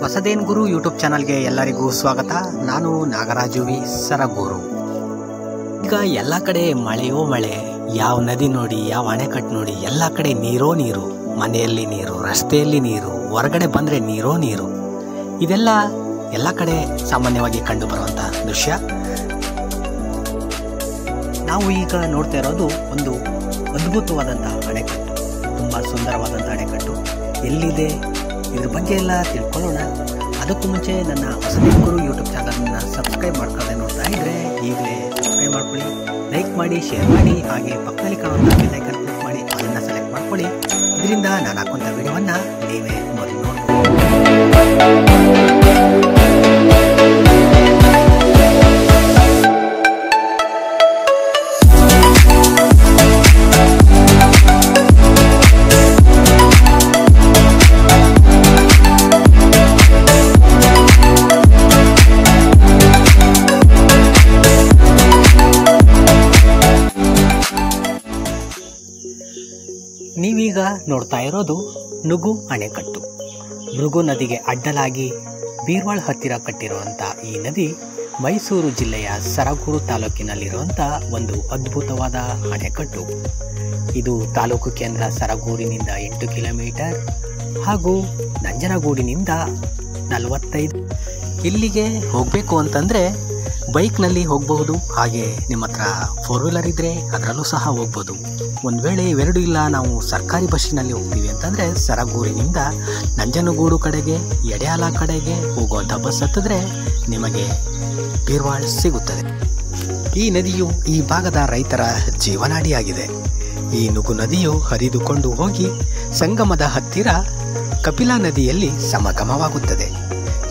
ಹೊಸದೇನ್ ಗುರು YouTube ಚಾನಲ್ಗೆ ಎಲ್ಲರಿಗೂ ಸ್ವಾಗತ. ನಾನು ನಾಗರಾಜು ವಿ ಸರಗೂರು. ಈಗ ಎಲ್ಲ ಕಡೆ ಮಳೆಯೋ ಮಳೆ, ಯಾವ ನದಿ ನೋಡಿ ಯಾವ ಅಣೆಕಟ್ಟು ನೋಡಿ ಎಲ್ಲ ಕಡೆ ನೀರೋ ನೀರು, ಮನೆಯಲ್ಲಿ ನೀರು, ರಸ್ತೆಯಲ್ಲಿ ನೀರು, ಹೊರಗಡೆ ಬಂದರೆ ನೀರೋ ನೀರು. ಇದೆಲ್ಲ ಎಲ್ಲ ಕಡೆ ಸಾಮಾನ್ಯವಾಗಿ ಕಂಡು ಬರುವಂಥ ದೃಶ್ಯ. ನಾವು ಈಗ ನೋಡ್ತಾ ಇರೋದು ಒಂದು ಅದ್ಭುತವಾದಂಥ ಅಣೆಕಟ್ಟು, ತುಂಬ ಸುಂದರವಾದಂಥ ಅಣೆಕಟ್ಟು. ಎಲ್ಲಿದೆ ಇದ್ರ ಬಗ್ಗೆ ಎಲ್ಲ ತಿಳ್ಕೊಳ್ಳೋಣ. ಅದಕ್ಕೂ ಮುಂಚೆ ನನ್ನ ಹೊಸದೇನ್ ಗುರು ಯೂಟ್ಯೂಬ್ ಚಾನಲ್ನ ಸಬ್ಸ್ಕ್ರೈಬ್ ಮಾಡ್ಕೊಳ್ಳದೆ ನೋಡ್ತಾ ಇದ್ದರೆ ಈಗಲೇ ಸಬ್ಸ್ಕ್ರೈಬ್ ಮಾಡ್ಕೊಳ್ಳಿ, ಲೈಕ್ ಮಾಡಿ, ಶೇರ್ ಮಾಡಿ, ಹಾಗೆ ಪಕ್ಕದಲ್ಲಿ ಕಾಣುವಂಥ ಬೆಲ್ ಐಕಾನ್ ಕ್ಲಿಕ್ ಮಾಡಿ ಅದನ್ನು ಸೆಲೆಕ್ಟ್ ಮಾಡ್ಕೊಳ್ಳಿ. ಇದರಿಂದ ನಾನು ಹಾಕುವಂಥ ವಿಡಿಯೋವನ್ನು ನೀವೇ ಮೊದಲು ನೋಡ್ಬೋದು. ನೀವೀಗ ನೋಡ್ತಾ ಇರೋದು ನುಗು ಅಣೆಕಟ್ಟು. ಭೃಗು ನದಿಗೆ ಅಡ್ಡಲಾಗಿ ಬೀರ್ವಾಳ ಹತ್ತಿರ ಕಟ್ಟಿರುವಂಥ ಈ ನದಿ ಮೈಸೂರು ಜಿಲ್ಲೆಯ ಸರಗೂರು ತಾಲೂಕಿನಲ್ಲಿರುವಂಥ ಒಂದು ಅದ್ಭುತವಾದ ಅಣೆಕಟ್ಟು. ಇದು ತಾಲೂಕು ಕೇಂದ್ರ ಸರಗೂರಿನಿಂದ 8 ಕಿಲೋಮೀಟರ್ ಹಾಗೂ ನಂಜನಗೂಡಿನಿಂದ 45. ಇಲ್ಲಿಗೆ ಹೋಗಬೇಕು ಅಂತಂದರೆ ಬೈಕ್ನಲ್ಲಿ ಹೋಗಬಹುದು, ಹಾಗೆ ನಿಮ್ಮ ಹತ್ರ 4 ವೀಲರ್ ಇದ್ದರೆ ಅದರಲ್ಲೂ ಸಹ ಹೋಗ್ಬೋದು. ಒಂದು ವೇಳೆ ಇವೆರಡೂ ಇಲ್ಲ, ನಾವು ಸರ್ಕಾರಿ ಬಸ್ಸಿನಲ್ಲಿ ಹೋಗ್ತೀವಿ ಅಂತಂದರೆ ಸರಗೂರಿನಿಂದ ನಂಜನಗೂಡು ಕಡೆಗೆ, ಎಡೆಯಾಲ ಕಡೆಗೆ ಹೋಗುವಂಥ ಬಸ್ ಹತ್ತಿದ್ರೆ ನಿಮಗೆ ಬೀರ್ವಾಳ ಸಿಗುತ್ತದೆ. ಈ ನದಿಯು ಈ ಭಾಗದ ರೈತರ ಜೀವನಾಡಿಯಾಗಿದೆ. ಈ ನುಗು ನದಿಯು ಹರಿದುಕೊಂಡು ಹೋಗಿ ಸಂಗಮದ ಹತ್ತಿರ ಕಪಿಲಾ ನದಿಯಲ್ಲಿ ಸಮಾಗಮವಾಗುತ್ತದೆ.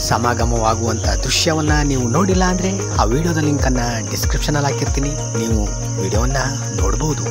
ಸಮಾಗಮವಾಗುವಂಥ ದೃಶ್ಯವನ್ನು ನೀವು ನೋಡಿಲ್ಲ ಅಂದರೆ ಆ ವಿಡಿಯೋದ ಲಿಂಕನ್ನು ಡಿಸ್ಕ್ರಿಪ್ಷನಲ್ಲಿ ಹಾಕಿರ್ತೀನಿ, ನೀವು ವಿಡಿಯೋವನ್ನು ನೋಡ್ಬೋದು.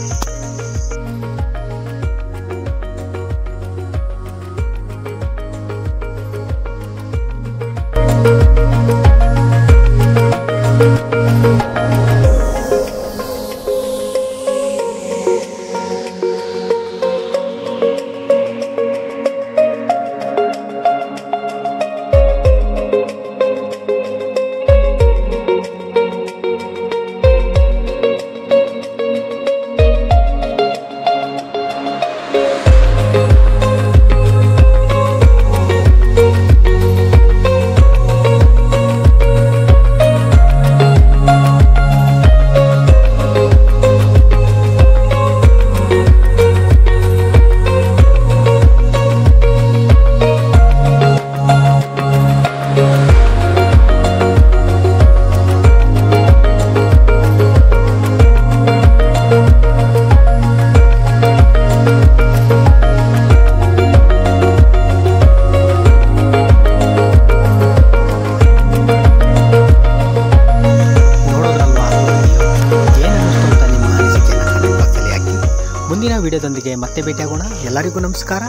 ಮುಂದಿನ ವಿಡಿಯೋದೊಂದಿಗೆ ಮತ್ತೆ ಭೇಟಿಯಾಗೋಣ. ಎಲ್ಲರಿಗೂ ನಮಸ್ಕಾರ.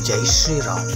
ಜೈ ಶ್ರೀರಾಮ್.